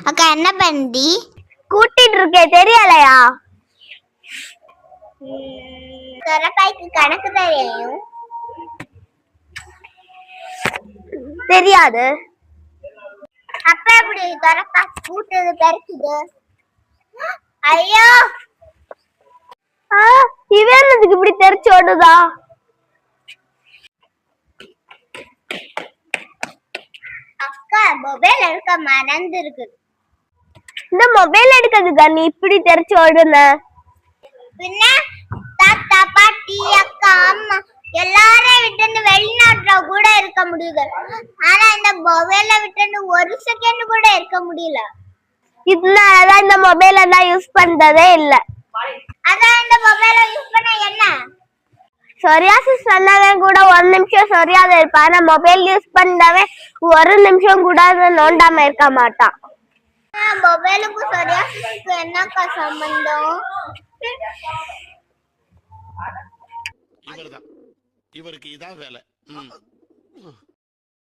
அக்கா என்ன பண்ணி கூட்டிட்டு இருக்கே, தெரியலையா? சொரக்காய்க்கு கணக்கு தெரியும். தெரியாது. அப்ப எப்படி சொரக்காய் கூட்டுது பெருக்குது? ஐயோ, இவன் இதுக்கு இப்படி தெரிச்சு ஓடுதா? அக்கா மொபைல் எடுக்க மறந்து இருக்கு. இந்த மொபைல் எடுக்கிறதுக்கா நீ இப்படி தெரிச்சு ஓடுன? பின்ன தாத்தா பாட்டி அக்கா அம்மா எல்லாரையும் விட்டு வெளிநாட்டுல கூட இருக்க முடியுது. ஆனா இந்த மொபைல விட்டு ஒரு செகண்ட் கூட இருக்க முடியல. இதனாலதான் இந்த மொபைல தான் யூஸ் பண்றதே இல்ல. அதான் இந்த மொபைல யூஸ் பண்ண என்ன? சொரியாசிஸ் வந்தவன் கூட ஒரு நிமிஷம் சொரியாத இருப்பான். ஆனா மொபைல் யூஸ் பண்ணவன் ஒரு நிமிஷம் கூட நோண்டாம இருக்க மாட்டான். மொபைலுக்கும் சொரியாசிஸ்க்கு என்னக்கா சம்பந்தம்? இவருக்கு இதான் வேலை.